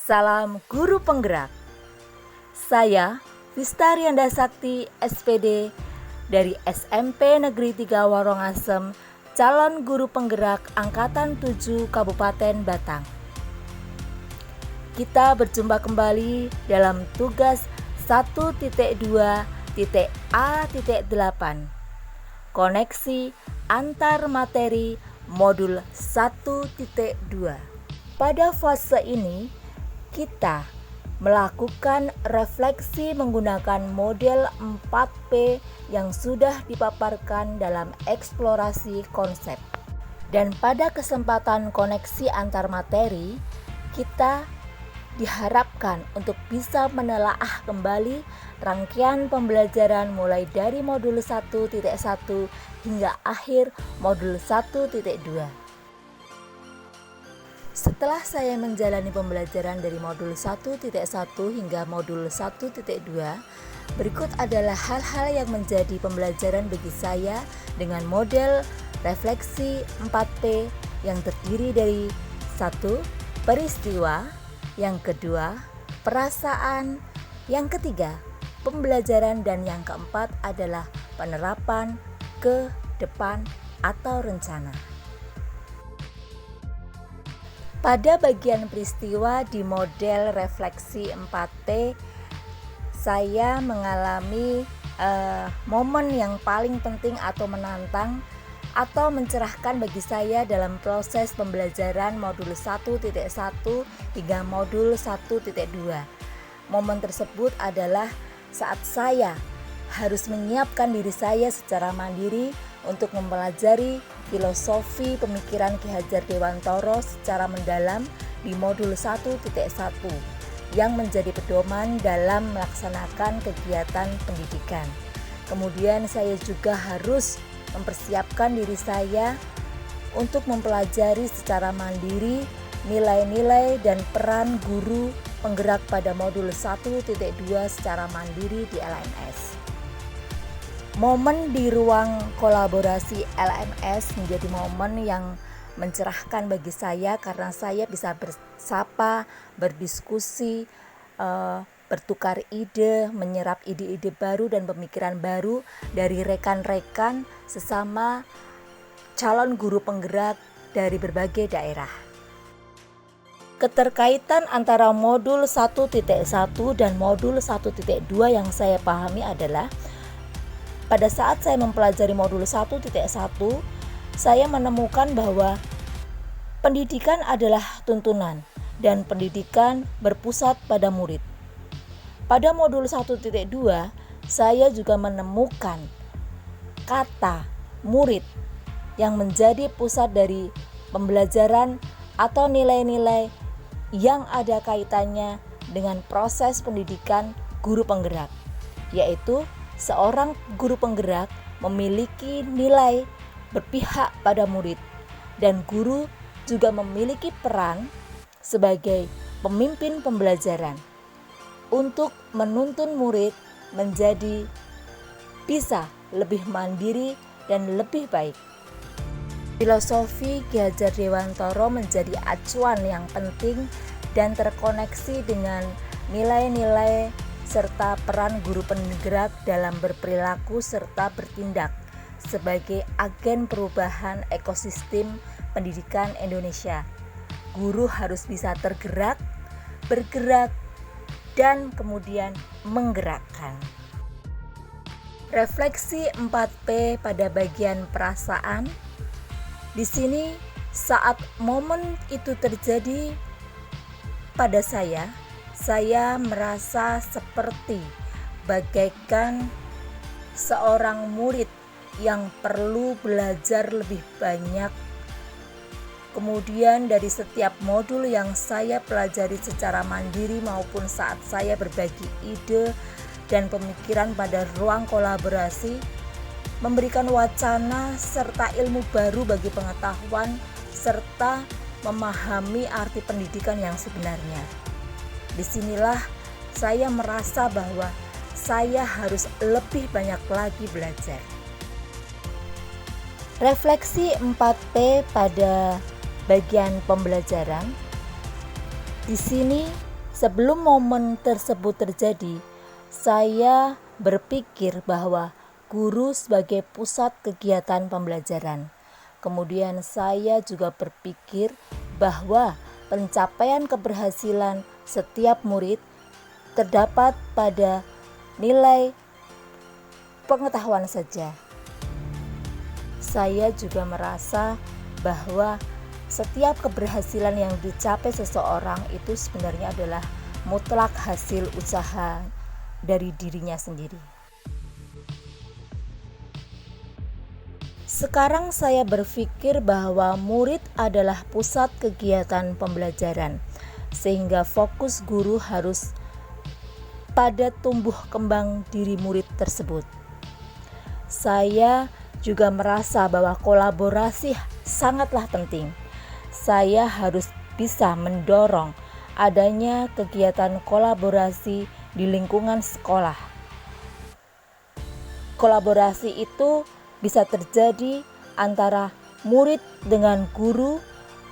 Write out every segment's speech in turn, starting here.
Salam Guru Penggerak. Saya Vistarianda Sakti SPD dari SMP Negeri 3 Warongasem, calon guru penggerak Angkatan 7 Kabupaten Batang. Kita berjumpa kembali dalam tugas 1.2.A.8 Koneksi antar materi modul 1.2. Pada fase ini kita melakukan refleksi menggunakan model 4P yang sudah dipaparkan dalam eksplorasi konsep. Dan pada kesempatan koneksi antar materi, kita diharapkan untuk bisa menelaah kembali rangkaian pembelajaran mulai dari modul 1.1 hingga akhir modul 1.2. Setelah saya menjalani pembelajaran dari modul 1.1 hingga modul 1.2, berikut adalah hal-hal yang menjadi pembelajaran bagi saya dengan model refleksi 4P yang terdiri dari 1. Peristiwa, yang kedua, perasaan, yang ketiga, pembelajaran, dan yang keempat adalah penerapan ke depan atau rencana. Pada bagian peristiwa di model refleksi 4P, saya mengalami momen yang paling penting atau menantang atau mencerahkan bagi saya dalam proses pembelajaran modul 1.1 hingga modul 1.2. Momen tersebut adalah saat saya harus menyiapkan diri saya secara mandiri untuk mempelajari filosofi pemikiran Ki Hajar Dewantoro secara mendalam di modul 1.1 yang menjadi pedoman dalam melaksanakan kegiatan pendidikan. Kemudian saya juga harus mempersiapkan diri saya untuk mempelajari secara mandiri nilai-nilai dan peran guru penggerak pada modul 1.2 secara mandiri di LMS. Momen di ruang kolaborasi LMS menjadi momen yang mencerahkan bagi saya karena saya bisa bersapa, berdiskusi, bertukar ide, menyerap ide-ide baru dan pemikiran baru dari rekan-rekan sesama calon guru penggerak dari berbagai daerah. Keterkaitan antara modul 1.1 dan modul 1.2 yang saya pahami adalah pada saat saya mempelajari modul 1.1, saya menemukan bahwa pendidikan adalah tuntunan dan pendidikan berpusat pada murid. Pada modul 1.2, saya juga menemukan kata murid yang menjadi pusat dari pembelajaran atau nilai-nilai yang ada kaitannya dengan proses pendidikan guru penggerak, yaitu seorang guru penggerak memiliki nilai berpihak pada murid dan guru juga memiliki peran sebagai pemimpin pembelajaran untuk menuntun murid menjadi bisa lebih mandiri dan lebih baik. Filosofi Ki Hajar Dewantoro menjadi acuan yang penting dan terkoneksi dengan nilai-nilai serta peran guru penggerak dalam berperilaku serta bertindak sebagai agen perubahan ekosistem pendidikan Indonesia. Guru harus bisa tergerak, bergerak, dan kemudian menggerakkan. Refleksi 4P pada bagian perasaan. Di sini saat momen itu terjadi pada saya merasa seperti bagaikan seorang murid yang perlu belajar lebih banyak. Kemudian dari setiap modul yang saya pelajari secara mandiri maupun saat saya berbagi ide dan pemikiran pada ruang kolaborasi, memberikan wacana serta ilmu baru bagi pengetahuan serta memahami arti pendidikan yang sebenarnya. Disinilah saya merasa bahwa saya harus lebih banyak lagi belajar. Refleksi 4P pada bagian pembelajaran. Di sini Sebelum momen tersebut terjadi, saya berpikir bahwa guru sebagai pusat kegiatan pembelajaran. Kemudian saya juga berpikir bahwa pencapaian keberhasilan setiap murid terdapat pada nilai pengetahuan saja. Saya juga merasa bahwa setiap keberhasilan yang dicapai seseorang itu sebenarnya adalah mutlak hasil usaha dari dirinya sendiri. Sekarang saya berpikir bahwa murid adalah pusat kegiatan pembelajaran, sehingga fokus guru harus pada tumbuh kembang diri murid tersebut. Saya juga merasa bahwa kolaborasi sangatlah penting. Saya harus bisa mendorong adanya kegiatan kolaborasi di lingkungan sekolah. Kolaborasi itu bisa terjadi antara murid dengan guru,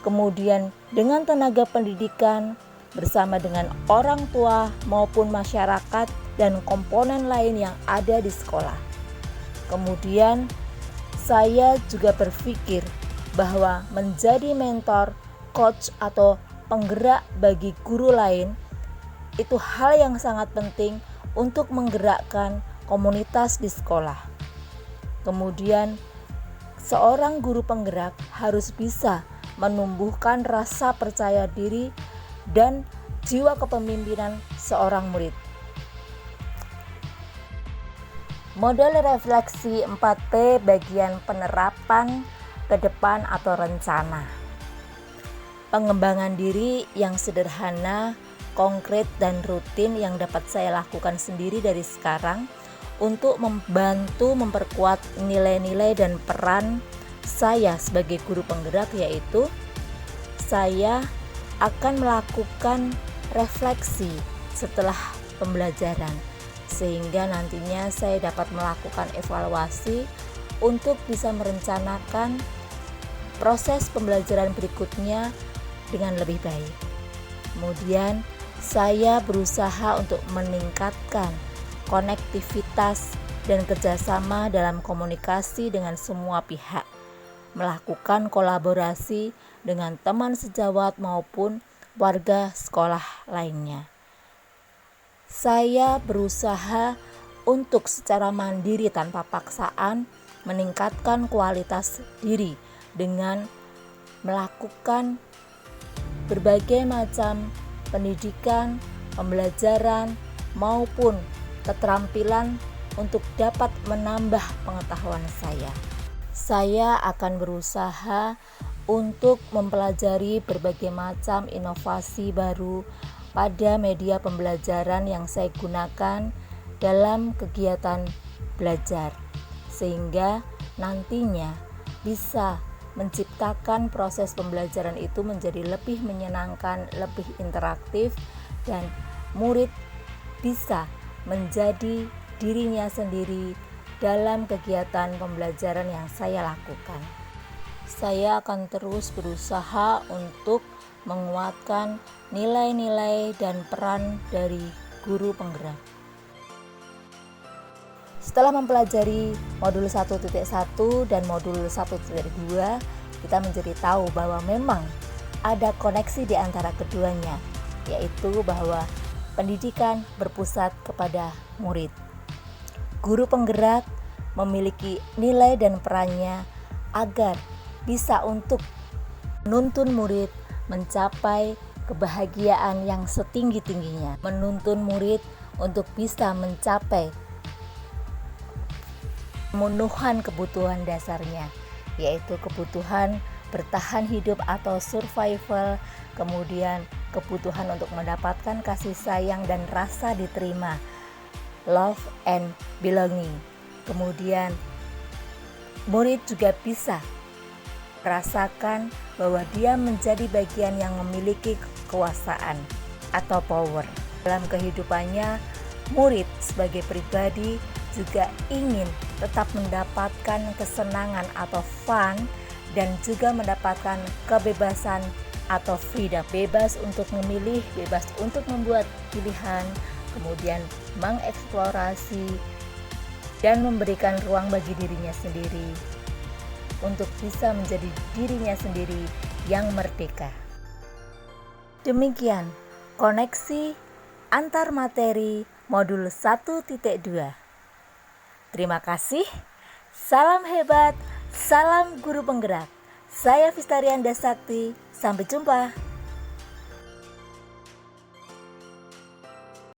kemudian dengan tenaga pendidikan, bersama dengan orang tua maupun masyarakat dan komponen lain yang ada di sekolah. Kemudian saya juga berpikir bahwa menjadi mentor, coach atau penggerak bagi guru lain itu hal yang sangat penting untuk menggerakkan komunitas di sekolah. Kemudian seorang guru penggerak harus bisa menumbuhkan rasa percaya diri dan jiwa kepemimpinan seorang murid. Model refleksi 4P bagian penerapan ke depan atau rencana. Pengembangan diri yang sederhana, konkret dan rutin yang dapat saya lakukan sendiri dari sekarang untuk membantu memperkuat nilai-nilai dan peran saya sebagai guru penggerak, yaitu saya akan melakukan refleksi setelah pembelajaran, sehingga nantinya saya dapat melakukan evaluasi untuk bisa merencanakan proses pembelajaran berikutnya dengan lebih baik. Kemudian saya berusaha untuk meningkatkan konektivitas dan kerjasama dalam komunikasi dengan semua pihak, melakukan kolaborasi dengan teman sejawat maupun warga sekolah lainnya. Saya berusaha untuk secara mandiri tanpa paksaan meningkatkan kualitas diri dengan melakukan berbagai macam pendidikan, pembelajaran maupun keterampilan untuk dapat menambah pengetahuan saya. Saya akan berusaha untuk mempelajari berbagai macam inovasi baru pada media pembelajaran yang saya gunakan dalam kegiatan belajar, sehingga nantinya bisa menciptakan proses pembelajaran itu menjadi lebih menyenangkan, lebih interaktif, dan murid bisa menjadi dirinya sendiri dalam kegiatan pembelajaran yang saya lakukan. Saya akan terus berusaha untuk menguatkan nilai-nilai dan peran dari guru penggerak. Setelah mempelajari modul 1.1 dan modul 1.2, kita menjadi tahu bahwa memang ada koneksi di antara keduanya, yaitu bahwa pendidikan berpusat kepada murid. Guru penggerak memiliki nilai dan perannya agar bisa untuk menuntun murid mencapai kebahagiaan yang setinggi-tingginya, menuntun murid untuk bisa mencapai pemenuhan kebutuhan dasarnya, yaitu kebutuhan bertahan hidup atau survival, kemudian kebutuhan untuk mendapatkan kasih sayang dan rasa diterima, love and belonging. Kemudian murid juga bisa rasakan bahwa dia menjadi bagian yang memiliki kekuasaan atau power. Dalam kehidupannya, murid sebagai pribadi juga ingin tetap mendapatkan kesenangan atau fun dan juga mendapatkan kebebasan atau freedom, bebas untuk memilih, bebas untuk membuat pilihan, kemudian mengeksplorasi dan memberikan ruang bagi dirinya sendiri untuk bisa menjadi dirinya sendiri yang merdeka. Demikian koneksi antar materi modul 1.2. Terima kasih. Salam hebat, salam guru penggerak. Saya Vistarianda Sakti. Sampai jumpa.